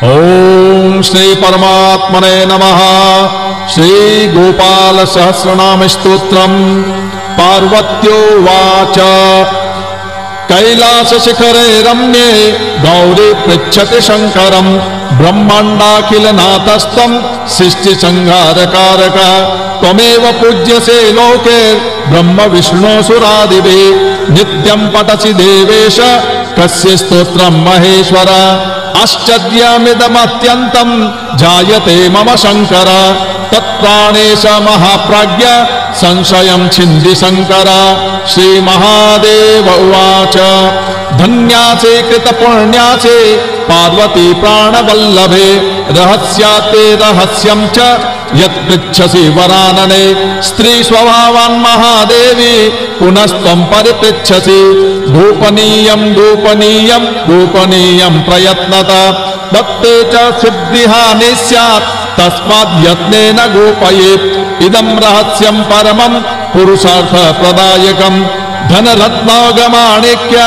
ओम श्री परमात्मने नमः। श्री गोपाल सहस्रनाम स्तोत्रम। पार्वत्योवाच कैलास शिखरे रम्ये गौरी पृच्छति शंकरं ब्रह्मांडाखिल नाथस्तं सृष्टि संहारकारक त्वमेव पूज्यसे लोके ब्रह्म विष्णु सुरादिभिः नित्यं पठसि देवेश कस्य स्तोत्रं महेश्वर आश्चर्यमिदमत्यन्तं जायते मम शंकर तत्प्राणेश महाप्राज्ञ संशयं छिन्दि शंकर। श्री महादेव उवाच धन्यासे कृतपुण्यासे पार्वती प्राणवल्लभे रहस्याते रहस्यं च यत्पृच्छसि वरानने स्त्री स्वभावान् महादेवी पुनस्त्वं परिपृच्छसि गोपनीयं गोपनीयं गोपनीयं प्रयत्नता भक्ते च सिद्धिहानि स्यात् तस्माद् यत्नेन गोपयेत् इदं रहस्यं परमं पुरुषार्थ प्रदायकं धनरत्नागमाणिक्य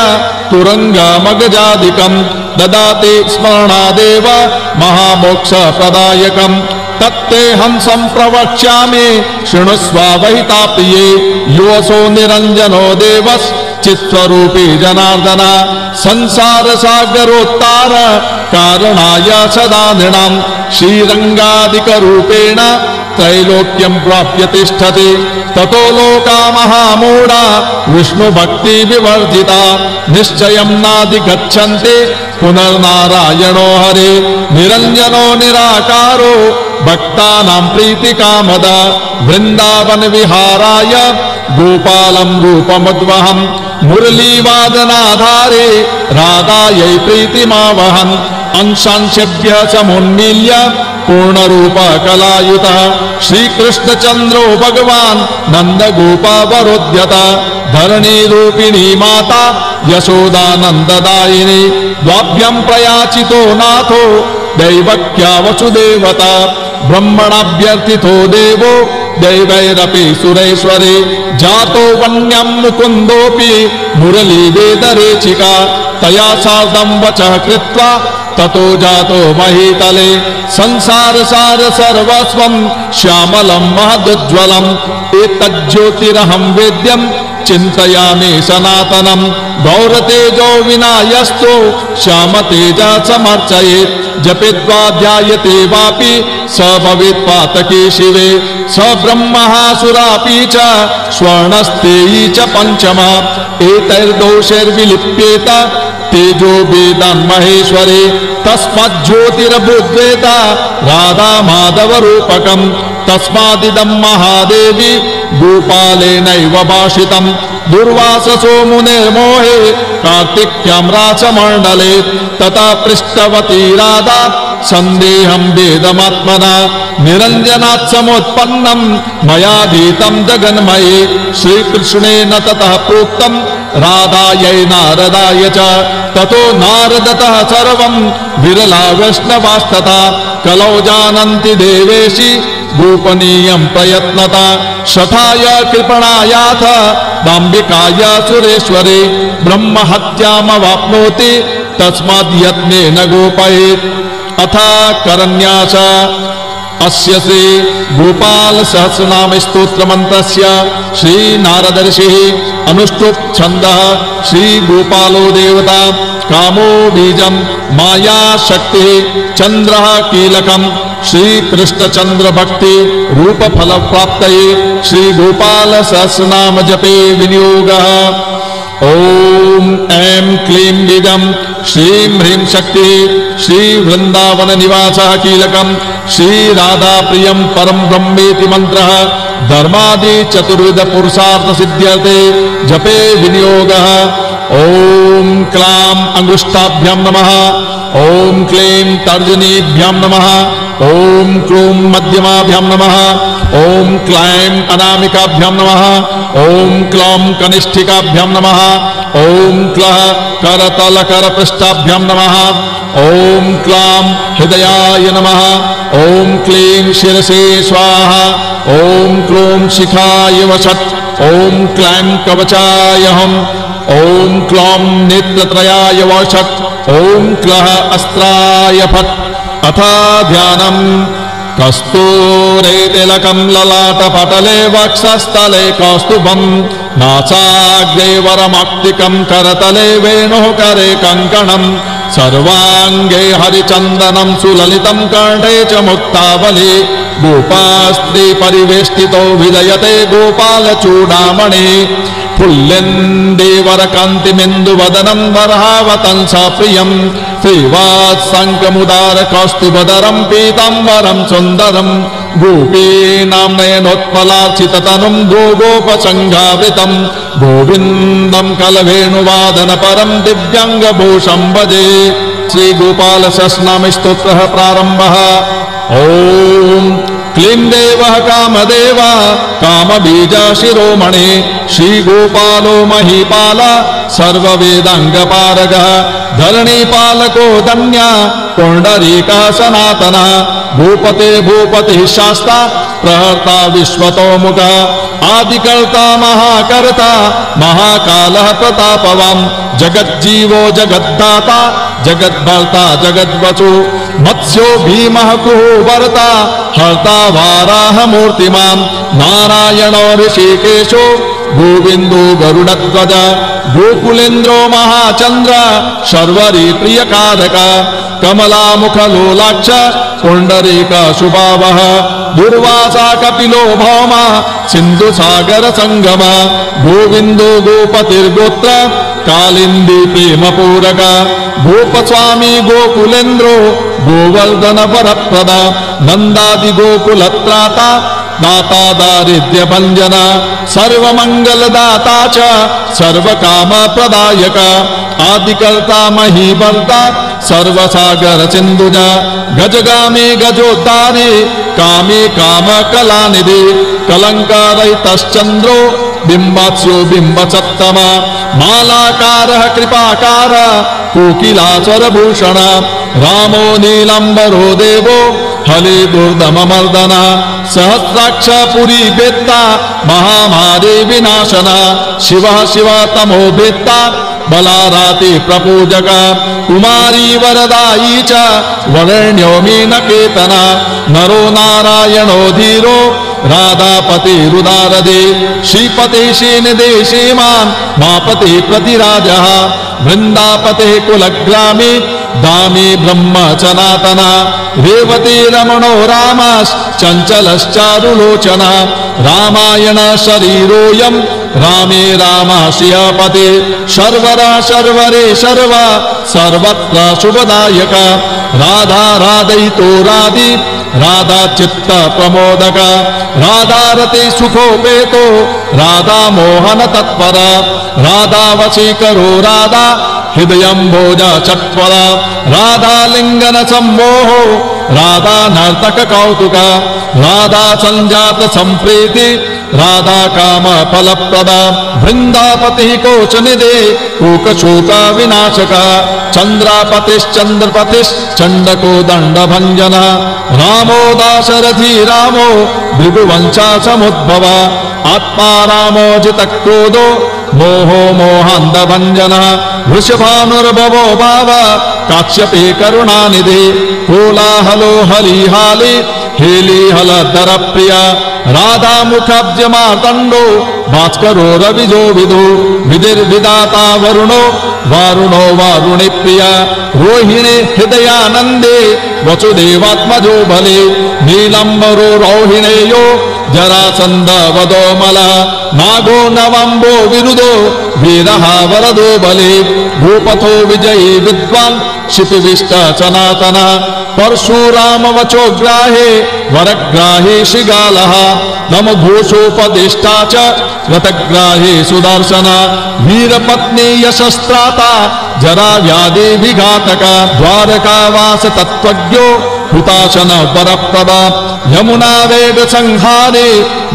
तुरंगमगजादिकं ददाति स्मरणादेव महामोक्ष प्रदायकं तत्तेऽहं संप्रवक्ष्यामि शृणुष्व वहिताप्रिये योऽसो निरञ्जनो देवस् चित्स्वरूपी जनार्दन संसार सागरोत्तार कारणाय सदा नृणां श्रीरंगादिक रूपेण त्रैलोक्यं प्राप्य तिष्ठति ततो लोका महामूढा विष्णु भक्ति विवर्जिता निश्चयं नाधिगच्छन्ति पुनर्नारायणो हरे निरंजनो निराकारो भक्तानां प्रीतिकामद वृंदावन विहाराय गोपालं रूपमुद्वहं मुरलीवादनाधारे राधायै प्रीतिमावहन् अंशांशभ्यः समुन्मील्य पूर्णरूप कलायुतः श्रीकृष्णचन्द्रो भगवान् नन्दगोपावरोध्यत धरणी रूपिणी माता यशोदानन्ददायिनी द्वाभ्यां प्रयाचितो नाथो दैवक्या वसुदेवता ब्रह्मणाभ्यर्थितो देवो दैवैरपि सुरेश्वरे जातो वन्यं मुकुन्दोऽपि मुरली वेदरेचिका तया सार्धं वचः कृत्वा ततो जातो महीतले संसार सार सर्वस्वं श्यामलं महदुज्ज्वलम् एतज्ज्योतिरहं वेद्यं चिन्तयामि सनातनं गौरतेजो विनायस्तो श्यामतेजा समर्चयेत् जपेद्वा ध्यायते वापि स भवेत् पातके शिवे स ब्रह्मः सुरापि च स्वर्णस्तेयी च पंचमा एतैर्दोषैर्विलिप्येत तेजो वेदान् महेश्वरे तस्माज्ज्योतिरभूद्वेद राधा माधव रूपकम् तस्मादिदं महादेवी गोपालेनैव भाषितं दुर्वाससो मुनेर्मोहे कार्तिक्यां रासमण्डले तथा पृष्ठवती राधा सन्देहं वेदमात्मना निरञ्जनात् समुत्पन्नं मयाधीतं जगन्मये श्रीकृष्णेन ततः प्रोक्तं राधायै नारदाय च ततो नारदतः सर्वं विरला वैष्णवास्तथा कलौ जानन्ति देवेशि गोपनीयं प्रयत्नता शठाय कृपणायाथ दाम्बिकाय सुरेश्वरे ब्रह्महत्यामवाप्नोति तस्माद् यत्नेन गोपयेत् अथ करन्यास अस्य श्री गोपाल सहस्रनाम स्तोत्र मंत्रस्य श्री नारद ऋषिः अनुष्टुप् छन्दः श्री गोपालो देवता कामो बीजं माया शक्तिः चंद्रः कीलकं श्री कृष्ण चंद्र भक्ति रूप फल प्राप्तये श्री गोपाल सहस्रनाम जपे विनियोगः। ओम ऐं क्लीं बीजं श्रीं ह्रीं शक्ति श्री वृंदावन निवासः कीलकं श्री राधा प्रियं परम ब्रह्मेति मंत्रः धर्मादि चतुर्विध पुरुषार्थ सिद्ध्यर्थे जपे विनियोगः। ओम क्लां अंगुष्ठाभ्यां नमः ओम क्लीं तर्जनीभ्यां नमः ओम क्लूं मध्यमाभ्यां नमः ओम क्लैं अनामिकाभ्यां नमः ओम क्लौं कनिष्ठिकाभ्यां नमः ओम क्लः करतलकरपृष्ठाभ्यां नमः ओम क्लां हृदयाय नमः ओम क्लीं शिरसे स्वाहा ओम क्लूं शिखाय वषट् ओम क्लैं कवचाय हम ओम क्लौं नेत्रत्रयाय वषट् ओम क्लः अस्त्राय फट् अथ ध्यानम् कस्तूरे तिलकम् ललाटपटले वक्षस्थले कौस्तुभम् नासाग्रे वरमक्तिकम् करतले वेणुः करे कङ्कणम् सर्वाङ्गे हरिचन्दनम् सुललितम् कर्णे च मुक्तावली गोपास्त्री परिवेष्टितो विजयते गोपालचूडामणि पुल्लिन्दीवरकान्तिमिन्दुवदनम् वरहावतंसा प्रियम् श्रीवात्सङ्कमुदारकौस्तुभधरम् पीताम्बरम् सुन्दरम् गोपीनां नयनोत्पलार्चिततनुम् गोगोपसङ्घावृतम् गोविन्दम् कलवेणुवादनपरम् दिव्याङ्गभूषम् भजे। श्रीगोपाल सहस्रनाम स्तोत्रः प्रारम्भः। ओम क्लीं देवः कामदेवा कामबीजशिरोमणि श्रीगोपालो महीपाल सर्ववेदाङ्गपारगः धरणीपालको धन्या पुण्डरीकः सनातनः भूपते भूपतिः शास्ता प्रहर्ता विश्वतोमुखः आदिकर्ता महाकर्ता महाकालः प्रतापवान् जगज्जीवो जगद्धाता जगद्भर्ता जगद्वचो मत्स्यो भीमः कुहूवर्ता हर्ता वाराहमूर्तिमान् नारायणो ऋषिकेशो गोविन्दो गरुडध्वज गोकुलेन्द्रो महाचन्द्र शर्वरी प्रियकारक कमलामुखलोलाक्ष पुण्डरीक शुभावः दुर्वासा कपिलो भौमा सिन्धुसागर संगम गोविन्दो गोपतिर्गोत्र कालिन्दी प्रेमपूरक गोपस्वामी गोकुलेन्द्रो गोवर्धन वरप्रद नन्दादि गोकुलत्राता दाता दारिद्र्य भंजन सर्वमंगलदाता च सर्वकामप्रदायक आदिकर्ता महीवर्ता सर्वसागर सिन्धुजा गजगामी गजोद्धारी कामी कामकलानिधि कलङ्कारहितश्चन्द्रो बिम्बास्यो बिम्बसत्तमा मालाकारः कृपाकार कोकिलाचरभूषण रामो नीलाम्बरो देवो हले दुर्दममर्दन सहस्राक्ष पुरी वेत्ता महामारी विनाशना शिवः शिवतमो वेत्ता बलाराति प्रपूजक कुमारी वरदायी च वरेण्यो मीनकेतना नरो नारायणो धीरो राधापति रुदारदे श्रीपति श्रीनिधे श्रीमान् मापति प्रतिराजः वृंदापते कुलग्रामी दामी ब्रह्म सनातना रेवती रमणो रामश्चञ्चलश्चारुलोचन रामायण शरीरोऽयं रामे रामाश्रियपते शर्वरा शर्वरे शर्व सर्वत्र शुभदायक राधा राधयितो राधि राधा चित्त प्रमोदक राधारते सुखोपेतो राधा मोहन तत्पर राधा वशीकरो राधा हृदयं भोज चत्वर राधा लिंगन सम्मोहो राधा नर्तक कौतुक राधा संजात संप्रीति राधा काम फलप्रद वृंदापति कोचनिधे कोकशोक विनाशक चंद्रपतिश्चंद्रपतिश्चंडको दंड भंजन रामो दाशरथी रामो भृगुवंशा समुद्भव आत्मा रामो जित क्रोधो मोहो मोहांध भंजन वृषभानुर्भवो भाव काश्यपे करुणानिधि कोलाहलो हलिहाली हेली हल दर प्रिया राधा मुखाब्ज मार्तंडो भास्करो रविजो विदो विधिर्विदाता वरुणो वारुणो वारुणि प्रिया रोहिणी हृदयानंदे वसुदेवात्मजो बले नीलंबरो रोहिणेयो जरासंध वदोमल नागो नवंबो विरुदो वीरः वरदो बले भूपथो विजयी विद्वान् क्षितिविष्ट सनातन परशुराम वचो ग्राहे वरग्राहे श्रीगालः नम घोषोपदिष्टा च रतग्राहे सुदर्शन वीरपत्नी यशस्त्राता जरा व्याधि विघातक द्वारकावास तत्त्वज्ञो हुताशन वरप्रद यमुना वेद संहारे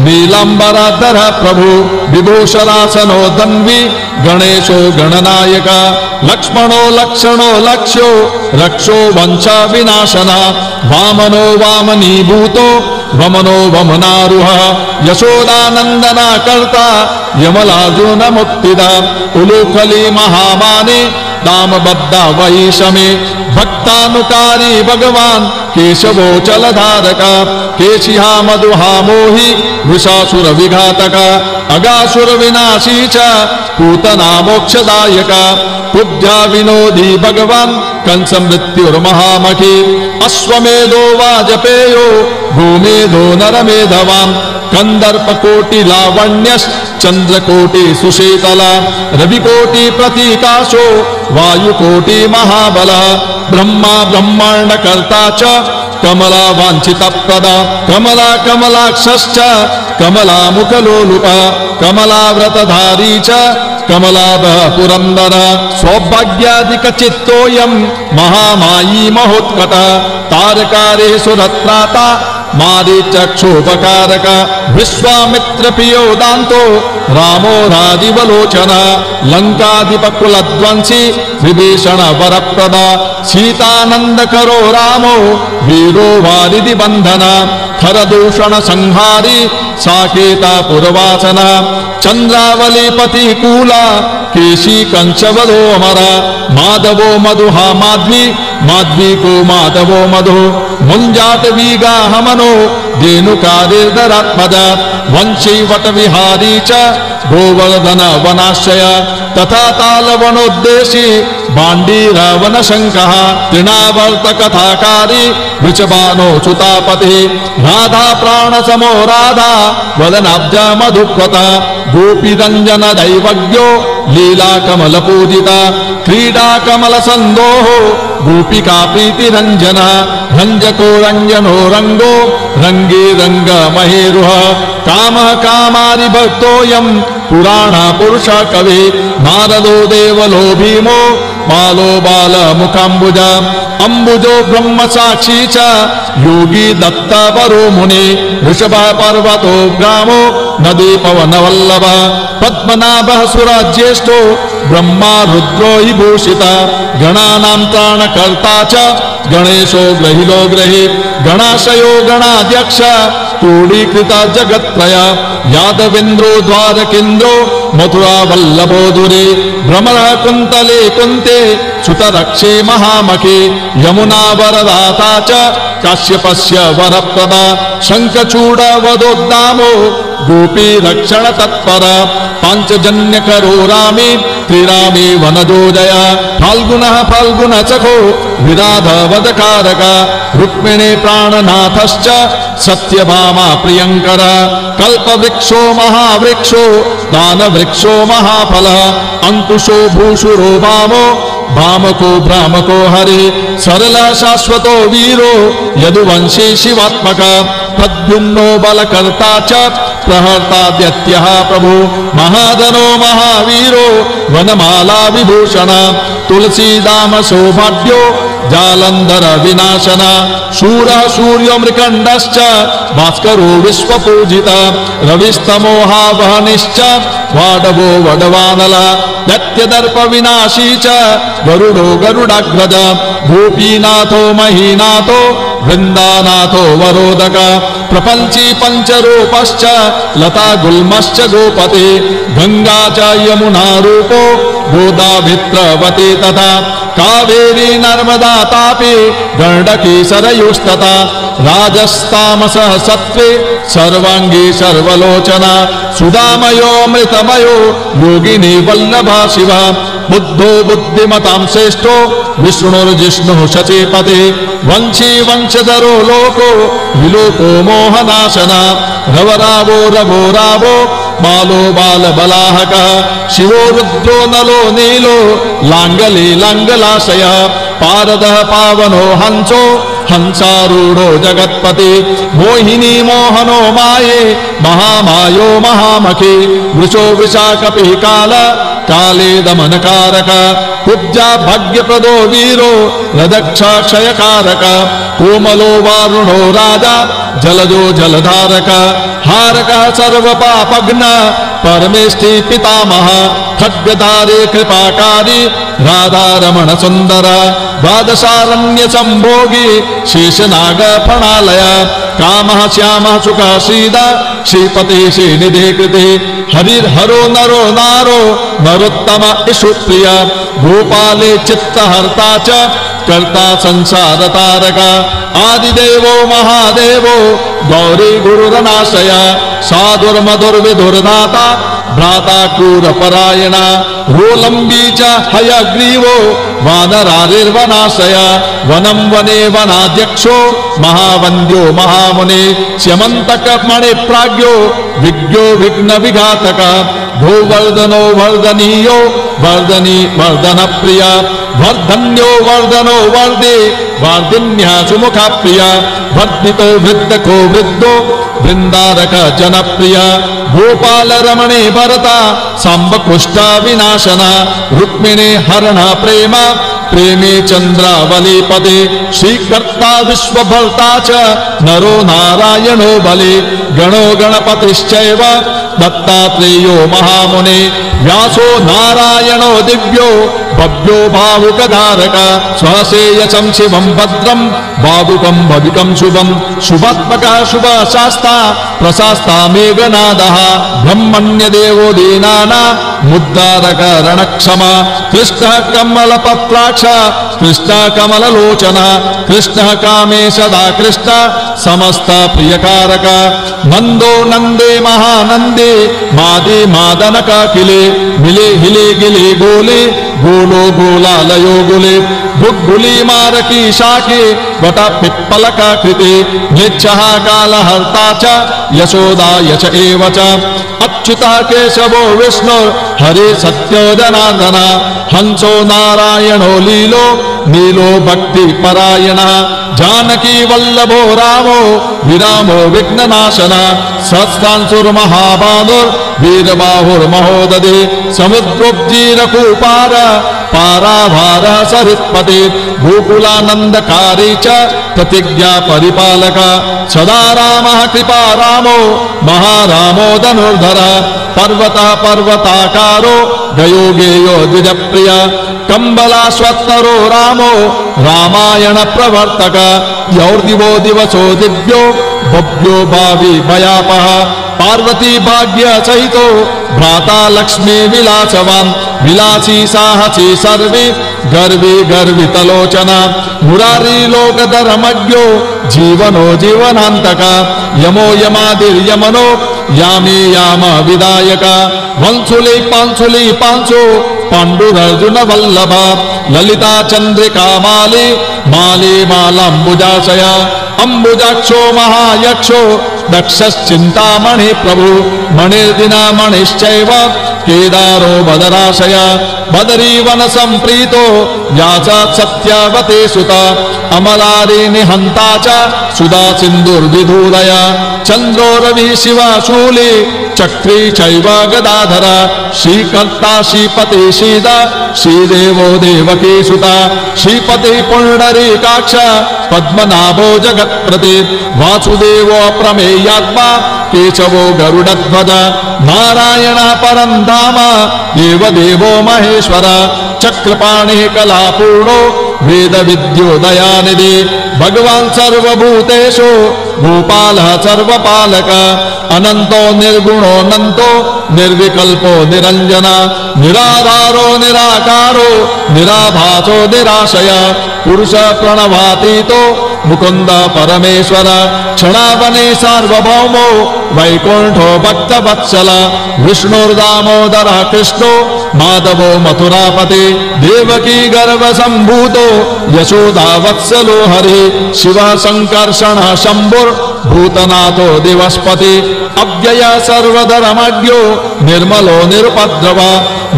नीलांबराधर प्रभु विभूषणासनो धन्वी गणेशो गणनायक लक्ष्मणो लक्षणो लक्ष्यो रक्षो वंश विनाशना वामनो वामनीभूतो वमनो वमनारुह यशोदानंदना कर्ता यमलार्जुन मुक्तिदा उलूखली महामाने दामबद्धा वैषमे भक्तानुकारी भगवान् केशवो जलधारक केशिहा मधुहा मोहि वृषासुर विघातक अगासुर विनाशी च पूतना मोक्षदायक बुद्ध्या विनोदी भगवान् कंस मृत्युर्महामखी अश्वमेधो वाजपेयो गोमेधो नरमेधवान् कंदर्पकोटि लावण्यश्चंद्रकोटि सुशीतला रविकोटि प्रतीकाशो वायुकोटि महाबला ब्रह्मा ब्रह्मांडकर्ता च कमला वांछितप्रदा कमला कमलाक्षश्च कमला मुखलोलुप कमलाव्रतधारी च कमलाभः पुरन्दर सौभाग्यादिकचित्तोऽयं महामायी महोत्कट तारकारे सुरत्राता मारीचक्षोपकारक विश्वामित्र प्रियो दान्तो रामो राजीवलोचन लंकाधिपकुलध्वंसी विभीषण वरप्रदा सीतानंदकरो रामो वीरो वारिधि बंधन खरदूषण संहारी साकेता पुरवासन चंद्रावली पतिकूला केशी कंचवदो अमर माधवो मधुहा माध्वी माध्वी को माधवो मधु मुंजात वीगा हमनो धेनुकादिर्दरात्मज वंशी वट विहारी च गोवर्धन वनाश्रय तथा तालवनोद्देशी बांडी रावण शंकः तृणावर्त कथाकारी वृषभानो सुतापति राधा प्राण समो राधा वदनाब्ज मधुक्वत गोपी रंजन दैवज्ञो लीला कमल पूजिता क्रीडा कमल संदोहो गोपिका प्रीति रंजन रंजको रंजनो रंगो रंगे रंग महेरुह काम कामारि भक्तोयम पुराण पुरुष कवि नारदो देवलो भीमो बालो बाल मुखाम्बुज अंबुजो ब्रह्म साक्षी च योगी दत्त वरो मुनि ऋषभ पर्वतो ग्रामो नदी पवन वल्लभ पद्मनाभः सुराज्येष्ठो ब्रह्मा रुद्रो हि भूषिता गणानां त्राणकर्ता च गणेशो ग्रहिलो ग्रही गणाशयो गणाध्यक्ष क्रोडीकृत जगत्त्रय यादवेन्द्रो द्वारकेन्द्रो मथुरा वल्लभो दुरे भ्रमर कुन्तले कुन्ते सुतरक्षे महामखे यमुना वरदाता च काश्यपस्य वरप्रदा शंखचूड वदोद्दामो गोपी रक्षण तत्पर पांचजन्यकरो रामे त्रिरामे वनजोजय फाल्गुनः फाल्गुन सखो विराध वदकारक रुक्मिणी प्राणनाथश्च सत्यभामा प्रियंकर कल्पवृक्षो महावृक्षो दानवृक्षो महाफल अंकुशो भूषुरो भामो भामको भ्रामको हरि सरल शाश्वतो वीरो यदुवंशी शिवात्मक प्रद्युम्नो बलकर्ता च प्रहर्ता दैत्यः प्रभु महाधनो महावीरो वनमाला विभूषण तुलसीदाम सौभाग्यो जालंधर विनाशन शूरः सूर्यो मृकंडश्च भास्करो विश्वपूजित रविस्तमोहावहनिश्च वाडवो वडवानल दैत्यदर्प विनाशी च गरुडो गरुडाग्रज गोपीनाथो महीनाथो वृंदानाथो वरोदक प्रपंची पंचरूपश्च लता गुल्मश्च गोपते गंगा च यमुना रूपो गोदाभित्रवती तथा कावेरी नर्मदा तापी गंडकी सरयुस्तथा राजस्तामसः सत्त्वे सर्वांगी सर्वलोचना सुधामयो मृतमयो योगिनी वल्लभा शिवा बुद्धो बुद्धिमतां श्रेष्ठो विष्णुर्जिष्णुः शचीपते वंशी वंशधरो लोको विलोको मोहनाशना रवरावो रवो रावो बालो बाल बलाहक शिवो रुद्रो नलो नीलो लांगली लांगलाशय पारदः पावनो हंसो हंसारूढ़ो जगत्पति मोहिनी मोहनो माये महामायो महामखे वृषो वृषाकपि काल काले दमनकारक कुब्जा भाग्यप्रदो वीरो रदक्षाक्षयकारक कोमलो वारुणो राजा जलजो जलधारक हारक सर्वपापघ्न परमेष्ठि पितामह खड्गधारे कृपाकारी राधा रमण सुंदर द्वादशारण्य संभोगी शेषनाग फणालय कामः श्यामः सुखः श्रीद श्रीपति श्रीनिधि कृति हरिर्हरो नरो नारो नरोत्तम इषु प्रिय भूपाले चित्तहर्ता च कर्ता संसार तारक आदिदेवो महादेवो गौरी गुरुरनाशय साधुर्मधुर्विधुर्धाता भ्राता क्रूरपरायण रोलंबी च हयग्रीवो वानरारिर्वनाशय वनं वने वनाध्यक्षो महावन्द्यो महामुने स्यमन्तक मणिप्राज्ञो विज्ञो विघ्न विघातक भूवर्धनो वर्धनीयो वर्धनी वर्धन प्रिय वर्धन्यो वर्धनो वर्धे वार्धिन्या सुमुखा प्रिय वर्धितो वृद्धको वृद्धो वृंदारक जनप्रिय गोपाल रमणे भरता सांब कुष्ठा विनाशना रुक्मिणी हरण प्रेम प्रेमी चंद्रावली पदे श्रीकर्ता विश्वभर्ता च नरो नारायणो बले गणो गणपतिश्चैव दत्तात्रेयो महामुने व्यासो नारायणो दिव्यो भव्यो भावुकधारक स्वसेयसं शिवं भद्रं बाहुकं भविकं शुभं शुभात्मकः शुभशास्ता प्रशास्ता मेघनादः ब्रह्मण्यदेवो दीनाना मुद्दारक रणक्षमा कृष्णः कमलपत्राक्ष कृष्णः कमललोचन कृष्णः कामे सदा कृष्ण समस्त प्रियकारक नंदो नंदे महानंदे मादे मादनक किले मिले हिले गिले गोले गोलो गोलालयो गुले गुग्गुली मारकी शाखे वटा पिप्पलका कृते निच्छः कालहर्ता च यशोदा यश एव च अच्युतः केशवो विष्णु हरे सत्यो जनार्दन हंसो नारायणो लीलो नीलो भक्ति परायण जानकी वल्लभो रामो विरामो विघ्ननाशन सहस्रांशुर्महाबाहुर् वीरबाहुर्महोदधे समुद्रोज्जीरकूपार पाराभार सरित्पते गोकुलानंदकारी च प्रतिज्ञा परिपालक सदा रामः कृपा रामो महारामो धनुर्धर पर्वतः पर्वताकारो गयो गेयो द्विजप्रिय कंबलाश्वत्तरो रामो रामायण प्रवर्तक यौर्दिवो दिवसो दिव्यो भव्यो भावी भयापः पार्वती भाग्य सहितो भ्राता लक्ष्मी विलासवान विलासी साहसी सर्वे गर्वी गर्वितलोचना मुरारी लोकधर्मज्ञो जीवनो जीवनांतक यमो यमादिर्यमनो यामी याम विदायक वंशुली पांशुली पांशो पांडुरर्जुन वल्लभ ललिता चंद्रिका माली माली मालांबुजाशय अंबुजाक्षो महायक्षो दक्षश्चिंतामणि प्रभु मणिर्दिना मणिश्चैव केदारो बदराशय बदरीवन संप्रीतो व्यासात् सत्यावते सुता अमलारी निहंता च सुधा सिंधुर्विधूरय चंद्रो रवि शिवा शूली चक्री चैव गदाधर श्रीकर्ता श्रीपति श्रीदा श्रीदेवो देवकी सुता श्रीपति पुंडरीकाक्ष पद्मनाभो जगत्प्रति वासुदेवो प्रमेयात्मा केशवो गरुडध्वज नारायण परं धाम देव देवो महेश्वर चक्रपाणि कलापूर्णो वेद विद्योदयानिधि भगवान् सर्वभूतेषु भूपालः सर्वपालक अनंतो निर्गुणो अनंतो निर्विकल्पो निरंजन निराधारो निराकारो निराभासो निराशय पुरुष प्रणवातीतो मुकुंद परमेश्वर क्षणावने सार्वभौमो वैकुंठो भक्तवत्सल विष्णुर्दामोदर कृष्णो माधवो मथुरापति देवकी गर्भ संभूतो यशोदा वत्सलो हरि शिव संकर्षण शंभुर भूतनाथो दिवस्पति अव्यय सर्वधर्मज्ञो निर्मलो निरुपद्रव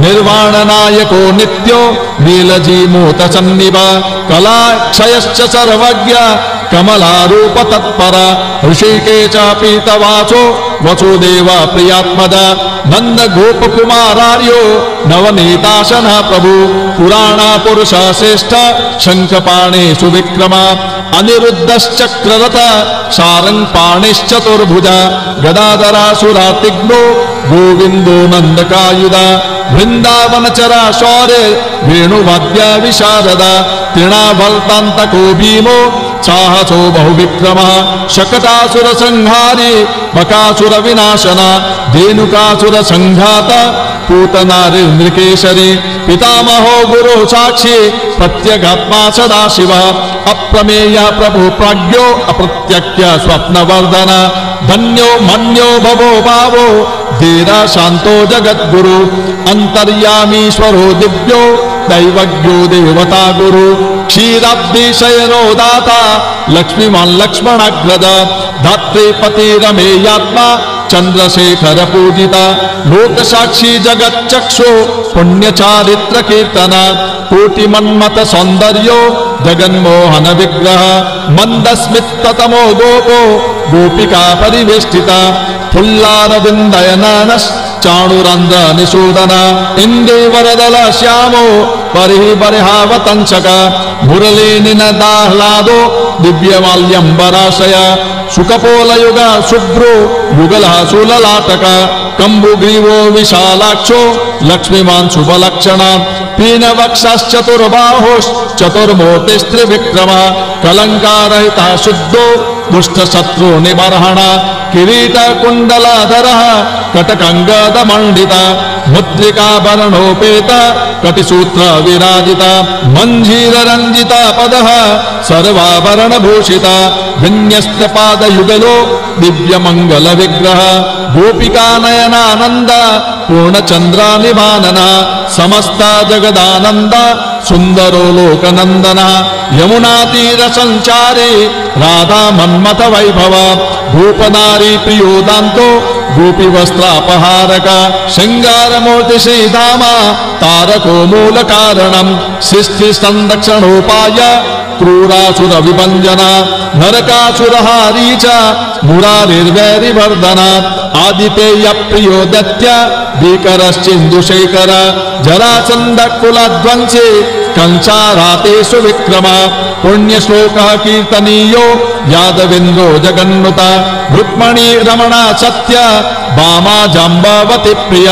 निर्वाण नायको नित्यो नीलजीमूत सन्निभ कला क्षयश्च सर्वज्ञ कमलारूप तत्पर ऋषिकेश पीतवाचो वसुदेव प्रियात्मद नंद गोप कुमारार्यो नवनीताशन प्रभु पुराण पुरुष श्रेष्ठ शंखपाणि सुविक्रम अनिरुद्धश्चक्ररथ सारंग पाणिश्चतुर्भुज गदाधरासुरातिग्नो गोविंदो नंदकायुध वृंदावन चरा शौर्य वेणुवाद्य विशारद तृणावर्तांतको भीमो साहसो बहुविक्रम शकटासुर संहारी बकासुर विनाशना धेनुकासुर संघात पूतनारिन्द्रकेशरी पितामहो गुरु साक्षी प्रत्यगात्मा सदाशिव अप्रमेय प्रभु प्राज्ञो अप्रत्यक्ष स्वप्नवर्धन धन्यो मन्यो भवो भावो धीरा शांतो जगद्गुरु अंतर्यामीश्वरो दिव्यो दैवज्ञो देवता गुरु क्षीराब्धि शयनो दाता लक्ष्मीमान लक्ष्मणाग्रद धात्रीपति रमेयात्मा चंद्रशेखर पूजिता लोक साक्षी जगत चक्षु पुण्य चारित्र कीर्तन कोटि मन्मथ सौंदर्यो जगन्मोहन विग्रह मंदस्मिततमो गोपो गोपिका परिवेष्टिता फुल्लारविंदयनस चाणुरंध्र निषूदन इंदेवरदल श्यामो परिबर्हावतंचक मुरली निनदाह्लादो दिव्यमाल्यंबराशय सुकपोलयुग शुभ्रो युगल सुललाटक कंबुग्रीवो विशालाक्षो लक्ष्मीमान शुभलक्षण पीनवक्षश्चतुर्बाहोश्चतुर्मूर्तिस्त्रिविक्रम कलंकारहिता शुद्धो दुष्ट शत्रु निबर्हण किरीट कुंडलाधर कटकंगद मंडित मुद्रिकाभरणोपेत कटिसूत्र विराजित मंजीर रंजित पद सर्वाभरण भूषित विन्यस्त पाद युगलो दिव्य मंगल विग्रह गोपिका नयनानंद पूर्णचंद्र निभानन समस्त जगदानंद सुंदरो लोकनंदन यमुना तीर संचारी राधा मन्मथ वैभव भूपनारी प्रियोदांतो गोपी वस्त्रापहारक श्रृंगार मूर्ति श्रीधाम तारको मूल कारणम सृष्टि संरक्षणोपाय क्रूरासुर विभंजन नरकासुरहारी च मुरारिर्वैरिवर्धन आदितेय प्रियो दत्य भीकरश्चिन्दुशेखर जरासंध कुलध्वंसी कंसारातेषु विक्रम पुण्यश्लोकः कीर्तनीयो यादवेन्द्रो जगन्नुत रुक्मणी रमणा सत्य वामा जाम्बावती प्रिय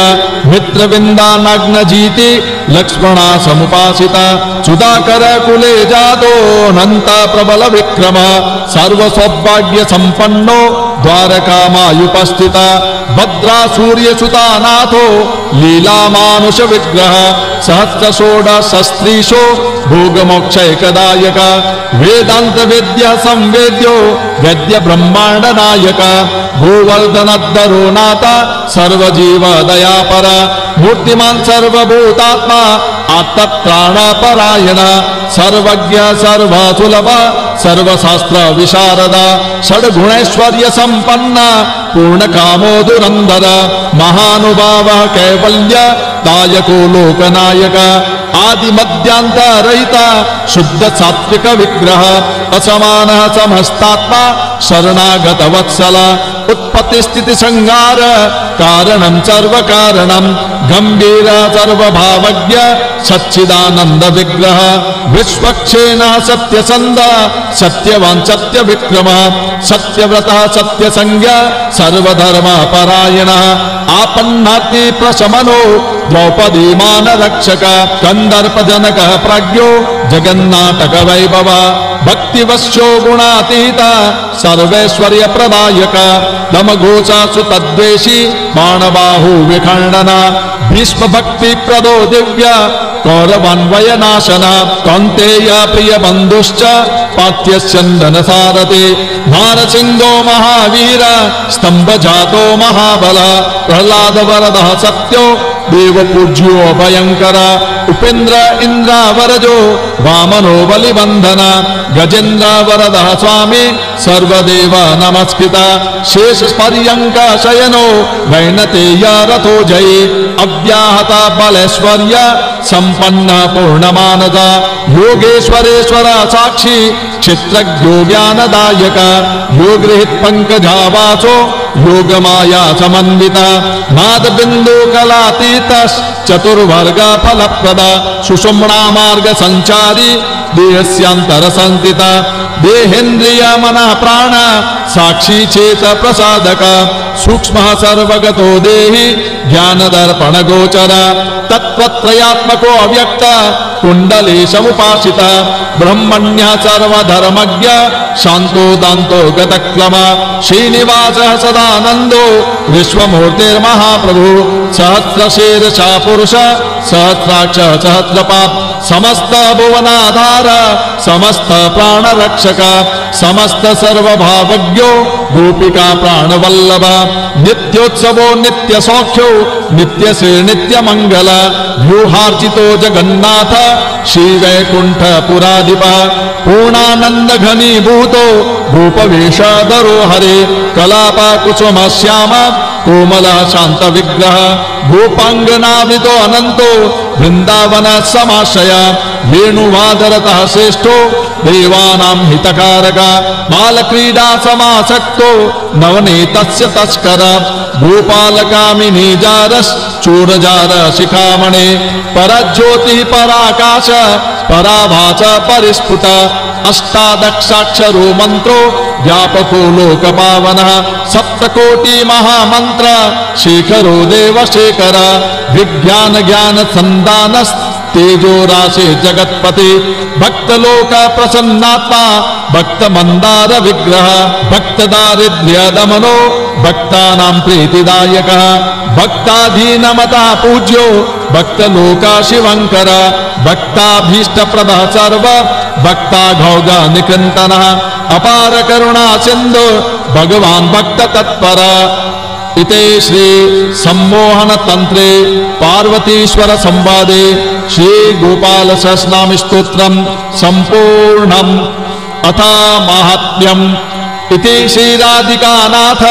मित्रविन्दानग्नजीति लक्ष्मणा समुपासिता सुधाकर कुले जातो अनंत प्रबल विक्रम सर्व सौभाग्य संपन्नो द्वारकामायुपस्थिता भद्रा सूर्य सुतानाथो लीला मानुष विग्रह सहस्र षोडशस्त्रीशो भोगमोक्षैकदायक वेदांत वेद्य संवेद्यो वेद्य ब्रह्मांड नायक भूवर्धनद्धरो नाथ सर्वजीव दयापर मूर्तिमान सर्वभूतात्मा आत्मत्राणपरायण सर्वज्ञ सर्वसुलभ सर्वशास्त्र विशारद षड्गुणैश्वर्य संपन्न पूर्ण कामो दुरंधर महानुभाव कैवल्य दायको लोकनायक आदि मध्यांत रहित शुद्ध सात्विक विग्रह असमान समस्तात्मा शरणागत वत्सल उत्पत्ति स्थिति संहार कारणं सर्व कारणं गंभीर सर्वभावज्ञ सच्चिदानंद विग्रह विश्वक्षेण सत्यसंध सत्यवान सत्य विक्रम सत्यव्रत सत्य संज्ञ सर्वधर्म परायण आपन्नाति प्रशमनो द्रौपदी मान रक्षक कंदर्प जनक प्रज्ञो जगन्नाटक वैभव भक्तिवश्यो गुणातीत सर्वैश्वर्य प्रदायक दमघोषा सुतद्वेषी बाणबाहु विखंडन भीष्म भक्ति प्रदो दिव्य कौरवान्वय नाशन कौन्तेय प्रिय बंधुश्च पार्थ्यस्यन्दन सारथि नारसिंहो महावीर स्तंभ जातो महाबल प्रह्लाद वरद सत्यो देव पूज्यो भयंकर उपेन्द्र इंद्रावरजो वामनो बलिबंधन गजेन्द्र वरद स्वामी सर्वदेव नमस्कृत शेष पर्यंक शयनो वैनतेय रथो जयी अव्याहत बलैश्वर्य संपन्न पूर्णमानद योगेश्वरेश्वर साक्षी क्षेत्रज्ञो ज्ञानदायक योगृहित पंकजावासो योग माया समन्वित नाद बिंदु कलातीत चतुर्वर्ग फलप्रद सुषुम्ना मार्ग संचारी देहस्यांतर संस्थित देहेन्द्रिय मन प्राण साक्षी चेत प्रसादक सूक्ष्म सर्वगतो देहि ज्ञान दर्पण गोचर तत्वत्रयात्मको अव्यक्त कुण्डलेशमुपासितः ब्रह्मण्यः सर्वधर्मज्ञ शान्तो दान्तो गतक्लम श्रीनिवासः सदानन्दो विश्वमूर्तिर्महाप्रभु सहस्रशीर्षः पुरुष सहस्राक्ष सहस्रपात् समस्त भुवनाधार समस्त प्राणरक्षक समस्त सर्वभावज्ञो गोपिका प्राणवल्लभ नित्योत्सवो नित्यसौख्यो नित्यश्री नित्यमङ्गल व्यूहार्चितो जगन्नाथ श्रीवैकुण्ठपुराधिप पूर्णानन्द घनीभूतो भूपवेशधरो हरे कलापकुसुम श्याम कोमल शांत विग्रह भूपांगनावृतो अनंतो वृंदावन समाश्रय वेणुवादरतः श्रेष्ठो देवानां हितकारक बालक्रीडा समासक्तो नवनीतस्य तस्कर भूपालकामिनी जारस चूरजार शिखामणे परज्योति पराकाश पराभास परिस्फुट अष्टादशाक्षरो मंत्रो व्यापको लोकपावनः सप्तकोटि महामंत्र शेखरो देवशेखर विज्ञान ज्ञान संदानस् तेजो राशे जगत्पति भक्तलोक प्रसन्नात्मा भक्त मंदार विग्रह भक्त दारिद्र्य दमनो भक्तानां प्रीतिदायकः भक्ताधीनमता पूज्यो भक्तलोका शिवंकर भक्ताभीष्टप्रदः सर्व भक्ताघौग निकृन्तनः अपार करुणा सिन्धु भगवान् भक्त तत्पर इते श्री सम्मोहन तंत्रे पार्वतीश्वर संवादे श्री गोपाल सहस्रनाम स्तोत्रम संपूर्णम अथा माहात्म्यम इति श्री राधिकानाथ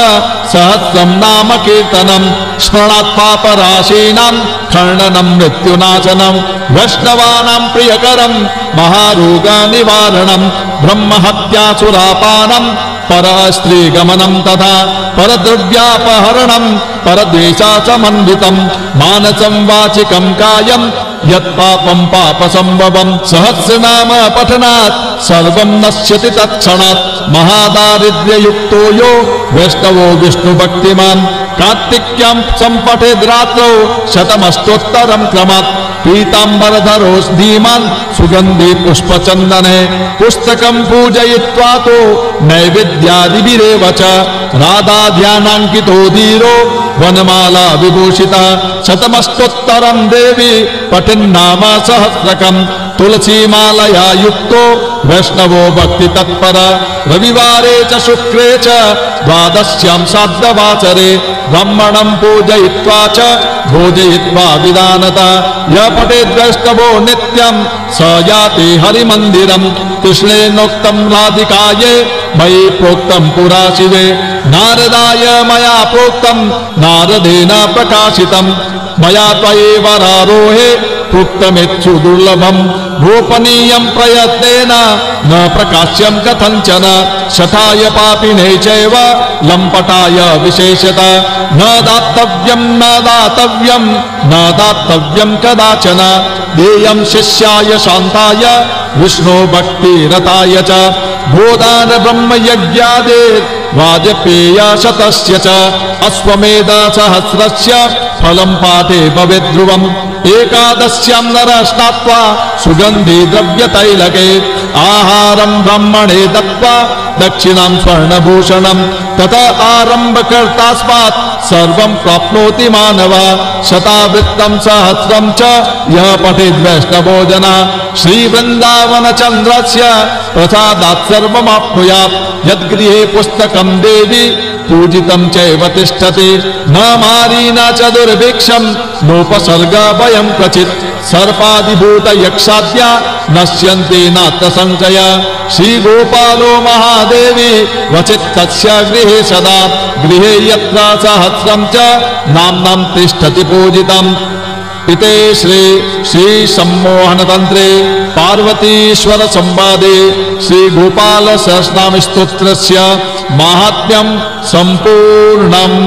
सहस्रम नाम कीर्तनम स्मरणात् पापराशीनां खण्डनं मृत्युनाशनं वैष्णवानां प्रियकरं महारोग निवारणं ब्रह्महत्यासुरापानं परस्त्रीगमनं तथा परद्रव्यापहरणं परद्वेषासमन्वितं मानसं वाचिकं कायं यत्पापं पापसंभवं सहस्रनाम पठनात् सर्वं नश्यति तत्क्षणात् महादारिद्र्ययुक्तो यो वैष्णवो विष्णुभक्तिमान् कार्तिक्यां सम्पठेद् रात्रौ शतमष्टोत्तरं क्रमात् पीताम्बरधरो धीमान् सुगन्धि पुष्पचन्दने पुस्तकं पूजयित्वा तो नैवेद्यादिभिरेव च राधाध्यानाङ्कितो धीरो वनमाला विभूषिता शतमष्टोत्तरं देवी पठन्नाम सहस्रकं तुलसीमालया युक्तो वैष्णवो भक्ति तत्पर रविवारे च शुक्रे च द्वादश्यां सार्धवासरे ब्राह्मणं पूजयित्वा च भोजयित्वा विदानता यः पठेद् वैष्णवो नित्यं स याति हरिमन्दिरं कृष्णेनोक्तं राधिकायै मयि प्रोक्तं पुरा शिवे नारदाय मया प्रोक्तं नारदेन प्रकाशितं मया त्वयैव रारोहे प्रोक्तमित्सु दुर्लभं गोपनीयं प्रयत्नेन न प्रकाश्यं कथञ्चन शठाय पापिने चैव लम्पटाय विशेषतः न दातव्यं न दातव्यं न दातव्यं कदाचन देयं शिष्याय शान्ताय विष्णु भक्तिरताय च गोदान ब्रह्मयज्ञादे वाजपेय शतस्य च अश्वमेध सहस्रस्य फलं पाठे भवेत् ध्रुवम् एकादश्यां नरः स्नात्वा सुगन्धि द्रव्यतैलके आहारं ब्रह्मणे दत्त्वा दक्षिणां स्वर्णभूषणं ततः आरम्भकर्तास्मात् सर्वं प्राप्नोति मानवः शतावृत्तं सहस्रं च यः पठेद् वैष्णवो जनः श्रीवृन्दावनचन्द्रस्य प्रसादात् सर्वमाप्नुयात् यद्गृहे पुस्तकं देवी पूजितं चैव तिष्ठति न मारी न च दुर्भिक्षं नोपसर्ग भयं क्वचित् सर्पादिभूत यक्षाद्या नश्यन्ति नात्र संशय श्रीगोपालो महादेवी वचित् तस्य गृहे सदा गृहे यत्र सहस्रं च नाम्नां तिष्ठति पूजितम् इते श्री सम्मोहन तंत्रे पार्वतीश्वर संवादे श्री गोपाल सहस्रनाम स्तोत्रस्य माहात्म्यं संपूर्णम्।